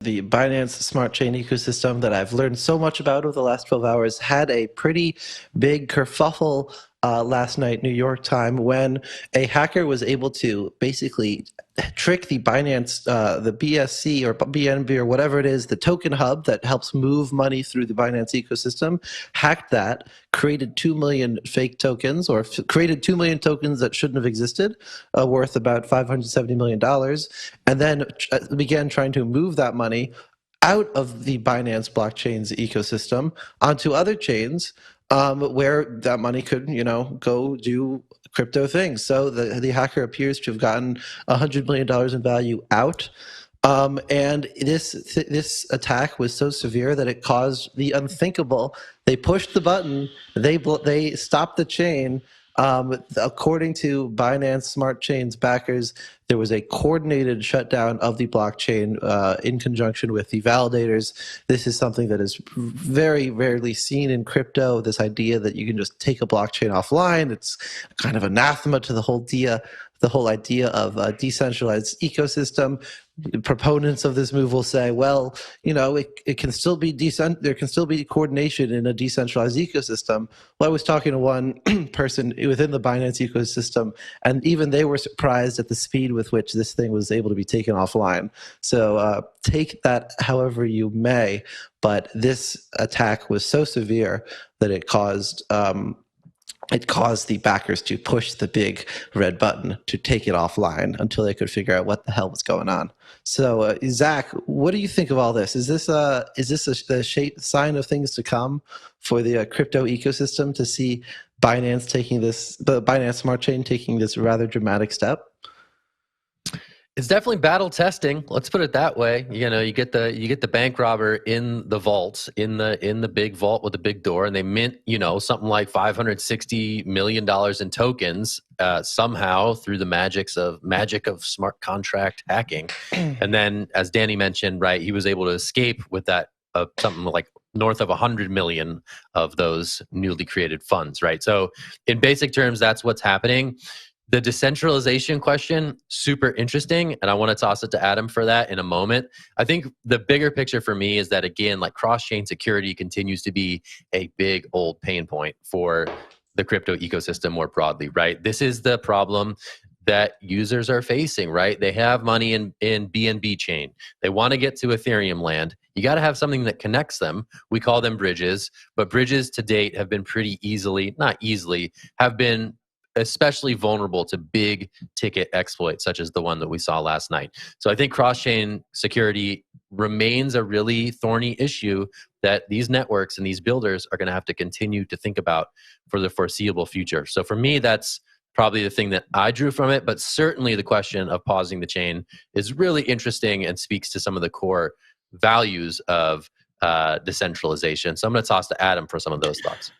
The Binance Smart Chain ecosystem that I've learned so much about over the last 12 hours had a pretty big kerfuffle last night, New York time, when a hacker was able to basically trick the Binance, the BSC or BNB or whatever it is, the token hub that helps move money through the Binance ecosystem, hacked that, created 2 million fake tokens, or created 2 million tokens that shouldn't have existed, worth about $570 million, and then began trying to move that money out of the Binance blockchain's ecosystem onto other chains, where that money could, go do crypto things. So the hacker appears to have gotten $100 million in value out. And this attack was so severe that it caused the unthinkable. They pushed the button. They stopped the chain. According to Binance Smart Chain's backers, there was a coordinated shutdown of the blockchain in conjunction with the validators. This is something that is very rarely seen in crypto, this idea that you can just take a blockchain offline. It's kind of anathema to the whole idea of a decentralized ecosystem. Proponents of this move will say, well, it can still be there can still be coordination in a decentralized ecosystem. Well, I was talking to one person within the Binance ecosystem, and even they were surprised at the speed with which this thing was able to be taken offline. So take that however you may, but this attack was so severe that it caused the backers to push the big red button to take it offline until they could figure out what the hell was going on. So, Zach, what do you think of all this? Is this a sign of things to come for the crypto ecosystem to see the Binance Smart Chain taking this rather dramatic step? It's definitely battle testing. Let's put it that way. You get the bank robber in the vault, in the big vault with the big door, and they mint, something like $560 million in tokens somehow through the magic of smart contract hacking. And then, as Danny mentioned, right, he was able to escape with that something like north of 100 million of those newly created funds, right? So, in basic terms, that's what's happening. The decentralization question, super interesting, and I want to toss it to Adam for that in a moment. I think the bigger picture for me is that, again, like cross-chain security continues to be a big old pain point for the crypto ecosystem more broadly, right? This is the problem that users are facing, right? They have money in BNB Chain. They want to get to Ethereum land. You got to have something that connects them. We call them bridges, but bridges to date have been have been especially vulnerable to big ticket exploits such as the one that we saw last night. So I think cross-chain security remains a really thorny issue that these networks and these builders are going to have to continue to think about for the foreseeable future. So for me, that's probably the thing that I drew from it, but certainly the question of pausing the chain is really interesting and speaks to some of the core values of decentralization. So I'm going to toss to Adam for some of those thoughts.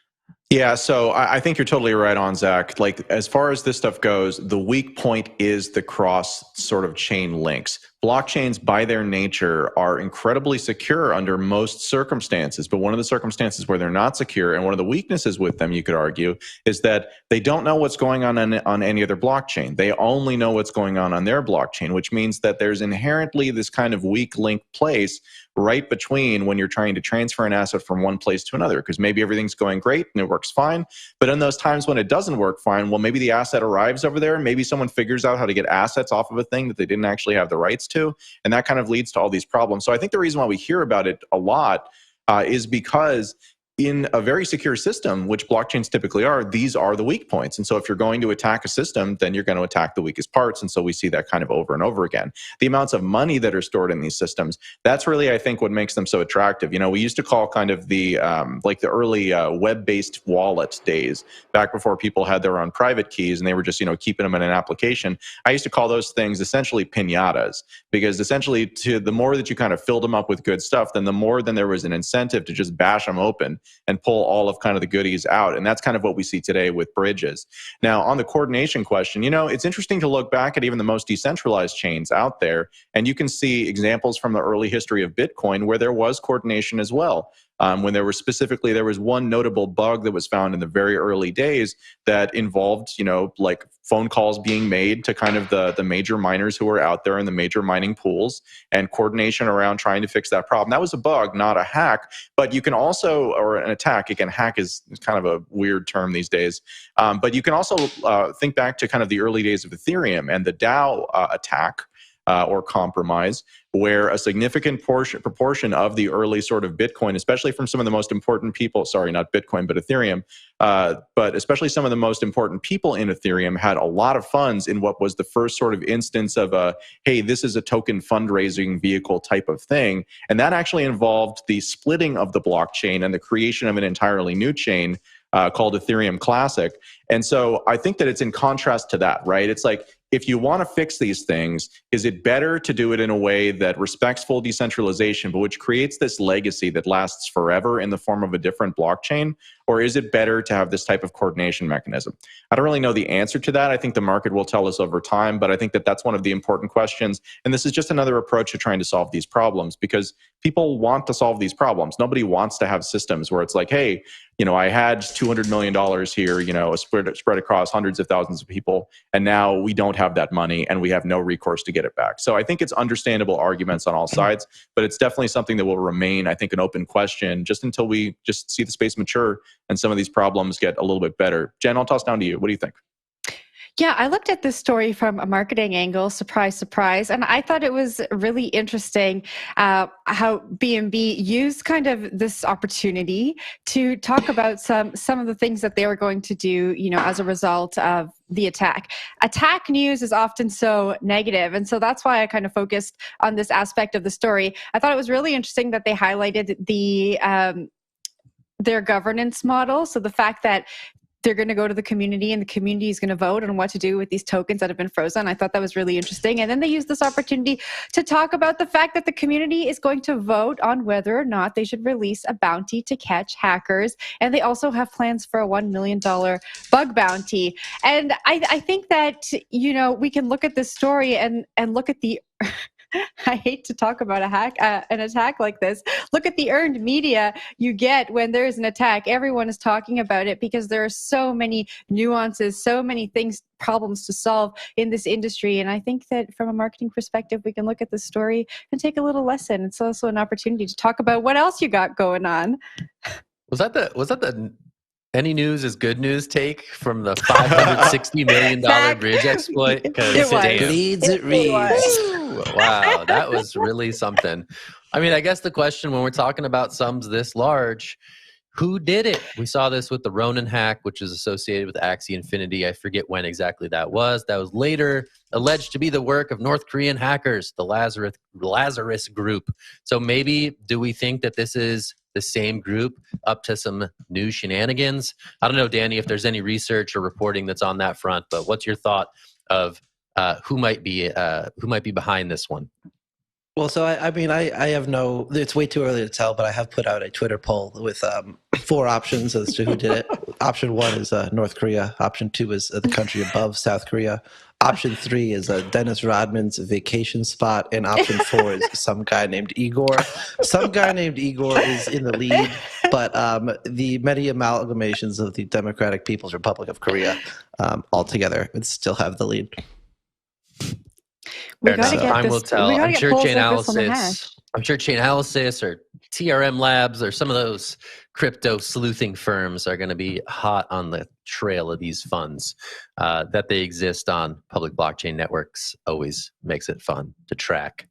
Yeah, so I think you're totally right on, Zach. Like, as far as this stuff goes, the weak point is the cross sort of chain links. Blockchains, by their nature, are incredibly secure under most circumstances. But one of the circumstances where they're not secure, and one of the weaknesses with them, you could argue, is that they don't know what's going on any other blockchain. They only know what's going on their blockchain, which means that there's inherently this kind of weak link place right between when you're trying to transfer an asset from one place to another, because maybe everything's going great and it works fine. But in those times when it doesn't work fine, well, maybe the asset arrives over there. Maybe someone figures out how to get assets off of a thing that they didn't actually have the rights to. And that kind of leads to all these problems. So I think the reason why we hear about it a lot is because in a very secure system, which blockchains typically are, these are the weak points. And so if you're going to attack a system, then you're going to attack the weakest parts. And so we see that kind of over and over again. The amounts of money that are stored in these systems, that's really, I think, what makes them so attractive. We used to call kind of the like the early web-based wallet days, back before people had their own private keys and they were just, keeping them in an application. I used to call those things essentially piñatas, because essentially the more that you kind of filled them up with good stuff, then there was an incentive to just bash them open and pull all of kind of the goodies out. And that's kind of what we see today with bridges. Now, on the coordination question, it's interesting to look back at even the most decentralized chains out there, and you can see examples from the early history of Bitcoin where there was coordination as well. when there was one notable bug that was found in the very early days that involved, like phone calls being made to kind of the major miners who were out there in the major mining pools, and coordination around trying to fix that problem. That was a bug, not a hack. But you can also, or an attack, again, hack is kind of a weird term these days. But you can also think back to kind of the early days of Ethereum and the DAO attack or compromise, where a significant proportion of the early sort of Bitcoin, especially from some of the most important people, sorry, not Bitcoin, but Ethereum, but especially some of the most important people in Ethereum had a lot of funds in what was the first sort of instance of a, hey, this is a token fundraising vehicle type of thing. And that actually involved the splitting of the blockchain and the creation of an entirely new chain called Ethereum Classic. And so I think that it's in contrast to that, right? It's like, if you want to fix these things, is it better to do it in a way that respects full decentralization, but which creates this legacy that lasts forever in the form of a different blockchain? Or is it better to have this type of coordination mechanism? I don't really know the answer to that. I think the market will tell us over time, but I think that that's one of the important questions. And this is just another approach to trying to solve these problems, because people want to solve these problems. Nobody wants to have systems where it's like, hey, I had $200 million here, spread across hundreds of thousands of people, and now we don't have that money and we have no recourse to get it back. So I think it's understandable arguments on all sides, but it's definitely something that will remain, I think, an open question just until we just see the space mature and some of these problems get a little bit better. Jen, I'll toss down to you. What do you think? Yeah, I looked at this story from a marketing angle, surprise, surprise, and I thought it was really interesting how BNB used kind of this opportunity to talk about some of the things that they were going to do, as a result of the attack. Attack news is often so negative, and so that's why I kind of focused on this aspect of the story. I thought it was really interesting that they highlighted their governance model. So the fact that they're going to go to the community and the community is going to vote on what to do with these tokens that have been frozen. I thought that was really interesting. And then they used this opportunity to talk about the fact that the community is going to vote on whether or not they should release a bounty to catch hackers. And they also have plans for a $1 million bug bounty. And I think that, we can look at this story and look at the... I hate to talk about an attack like this. Look at the earned media you get when there's an attack. Everyone is talking about it because there are so many nuances, so many problems to solve in this industry. And I think that from a marketing perspective, we can look at this story and take a little lesson. It's also an opportunity to talk about what else you got going on. Was that the any news is good news take from the $560 million bridge exploit? It reads. Wow, that was really something. I mean, I guess the question when we're talking about sums this large, who did it? We saw this with the Ronin hack, which is associated with Axie Infinity. I forget when exactly that was. That was later alleged to be the work of North Korean hackers, the Lazarus group. So maybe do we think that this is the same group up to some new shenanigans? I don't know, Danny, if there's any research or reporting that's on that front, but what's your thought of who might be behind this one? Well, so I have it's way too early to tell, but I have put out a Twitter poll with 4 options as to who did it. Option 1 is North Korea. Option 2 is the country above South Korea. Option 3 is Dennis Rodman's vacation spot. And option 4 is some guy named Igor. Some guy named Igor is in the lead, but the many amalgamations of the Democratic People's Republic of Korea altogether would still have the lead. Time will tell. I'm sure Chainalysis or TRM Labs or some of those crypto sleuthing firms are going to be hot on the trail of these funds. That they exist on public blockchain networks always makes it fun to track.